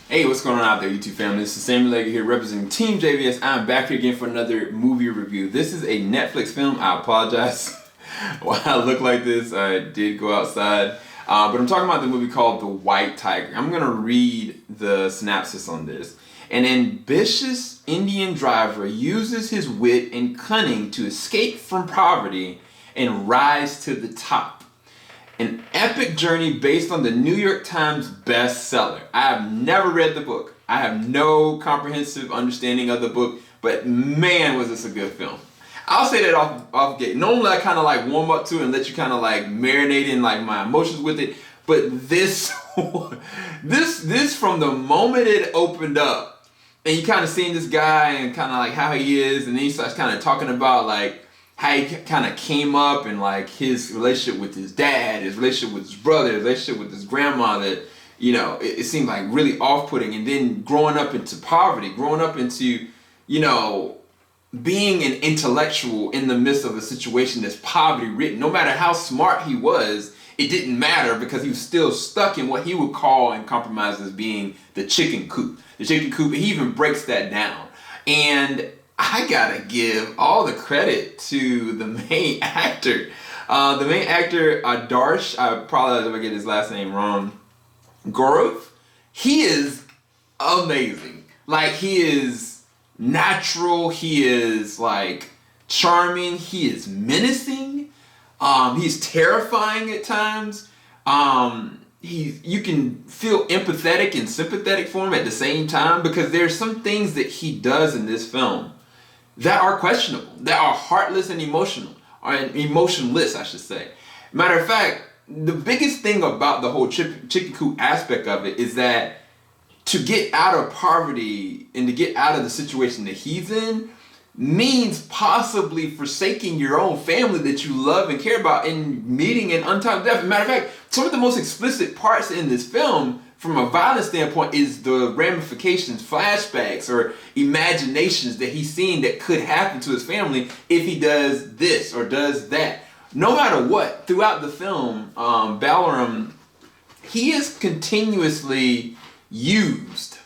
Hey, what's going on out there, YouTube family? This is Samuel Legger here representing Team JVS. I'm back here again for another movie review. This is a Netflix film. I apologize why I look like this. I did go outside. But I'm talking about the movie called The White Tiger. I'm going to read the synopsis on this. An ambitious Indian driver uses his wit and cunning to escape from poverty and rise to the top. An epic journey based on the New York Times bestseller. I have never read the book. I have no comprehensive understanding of the book, but man, was this a good film. I'll say that off gate. Normally I kind of like warm up to it and let you kind of like marinate in like my emotions with it, but this from the moment it opened up and you kind of seeing this guy and kind of like how he is, and then he starts kind of talking about like how he kind of came up and like his relationship with his dad, his relationship with his brother, his relationship with his grandma that, you know, it seemed like really off-putting. And then growing up into poverty, growing up into, you know, being an intellectual in the midst of a situation that's poverty-ridden. No matter how smart he was, it didn't matter because he was still stuck in what he would call and compromise as being the chicken coop. The chicken coop, he even breaks that down. And I gotta give all the credit to the main actor. The main actor, Adarsh, I apologize if I get his last name wrong, Gourav. He is amazing. Like, he is natural, he is like charming, he is menacing, he's terrifying at times. You can feel empathetic and sympathetic for him at the same time because there's some things that he does in this film that are questionable, that are heartless and emotional, or emotionless, I should say. Matter of fact, the biggest thing about the whole chicken coop aspect of it is that to get out of poverty and to get out of the situation that he's in means possibly forsaking your own family that you love and care about and meeting an untimely death. Matter of fact, some of the most explicit parts in this film from a violence standpoint is the ramifications, flashbacks, or imaginations that he's seen that could happen to his family if he does this or does that. No matter what, throughout the film, Balaram, he is continuously used.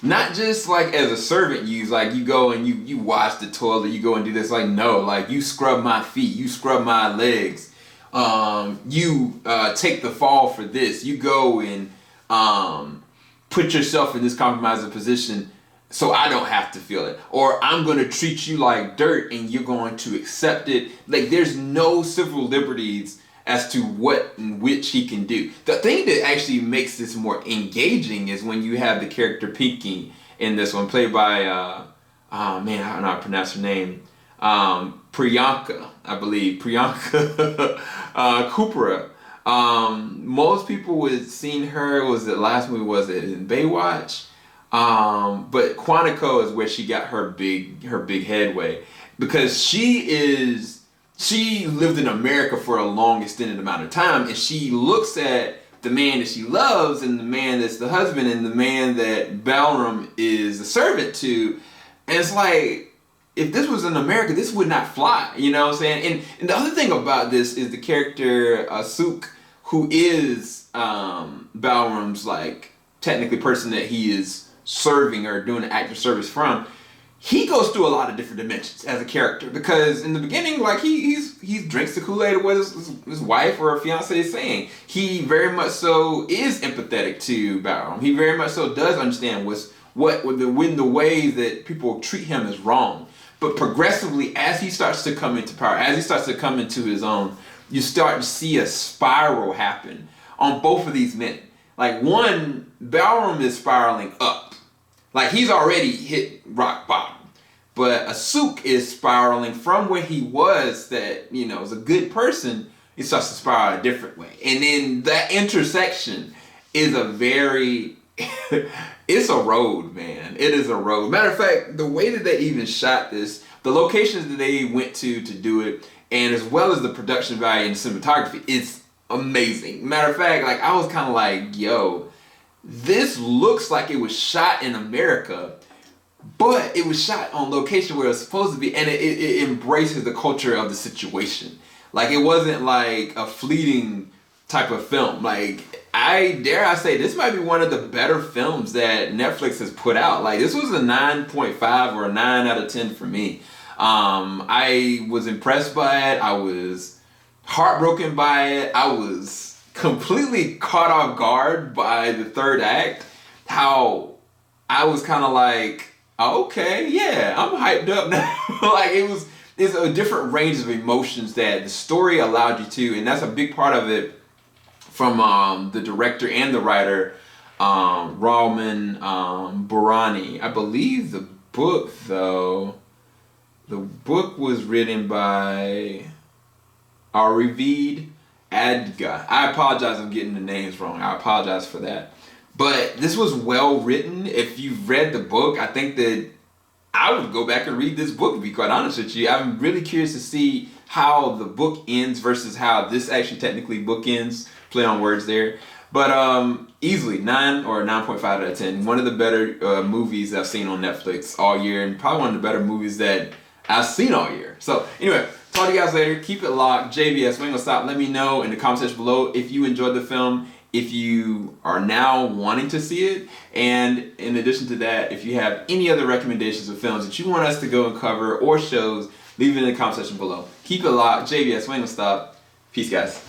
Not just like as a servant used, like you go and you wash the toilet, you go and do this. Like, no, like you scrub my feet, you scrub my legs, you take the fall for this, you go and put yourself in this compromising position so I don't have to feel it, or I'm going to treat you like dirt and you're going to accept it. Like, there's no civil liberties as to what and which he can do. The thing that actually makes this more engaging is when you have the character Pinky in this one, played by I don't know how to pronounce her name, Priyanka, I believe, Priyanka Chopra. Most people would have seen her, last movie was it in Baywatch? But Quantico is where she got her big headway, because she lived in America for a long extended amount of time, and she looks at the man that she loves and the man that's the husband and the man that Balaram is a servant to, and it's like, if this was in America, this would not fly, you know what I'm saying? And the other thing about this is the character Suk, who is Balaram's like technically person that he is serving or doing an act of service from. He goes through a lot of different dimensions as a character, because in the beginning, like he drinks the Kool-Aid of what his wife or fiance is saying. He very much so is empathetic to Balaram. He very much so does understand when the ways that people treat him is wrong. But progressively, as he starts to come into power, as he starts to come into his own, you start to see a spiral happen on both of these men. Like, one, Balaram is spiraling up. Like, he's already hit rock bottom. But Asuk is spiraling from where he was, that, you know, was a good person. He starts to spiral a different way. And then that intersection is it's a road, man. It is a road. Matter of fact, the way that they even shot this, the locations that they went to do it, and as well as the production value and cinematography, it's amazing. Matter of fact, like, I was kind of like, yo, this looks like it was shot in America, but it was shot on location where it was supposed to be, and it embraces the culture of the situation. Like, it wasn't like a fleeting type of film. Like, I dare I say this might be one of the better films that Netflix has put out. Like this was a 9.5 or a 9 out of 10 for me. I was impressed by it. I was heartbroken by it. I was completely caught off guard by the third act. How I was kind of like, okay, yeah, I'm hyped up now. Like it's a different range of emotions that the story allowed you to, and that's a big part of it from the director and the writer, Ramin Bahrani. I believe the book was written by Aravind Adiga. I apologize, I'm getting the names wrong. I apologize for that. But this was well written. If you've read the book, I think that I would go back and read this book, to be quite honest with you. I'm really curious to see how the book ends versus how this actually technically bookends. Play on words there. But easily 9 or 9.5 out of 10. One of the better movies I've seen on Netflix all year, and probably one of the better movies that I've seen all year. So anyway, talk to you guys later. Keep it locked. JBS, we ain't gonna stop. Let me know in the comment section below if you enjoyed the film, if you are now wanting to see it, and in addition to that, if you have any other recommendations of films that you want us to go and cover or shows, leave it in the comment section below. Keep it locked. JBS, we ain't gonna stop. Peace, guys.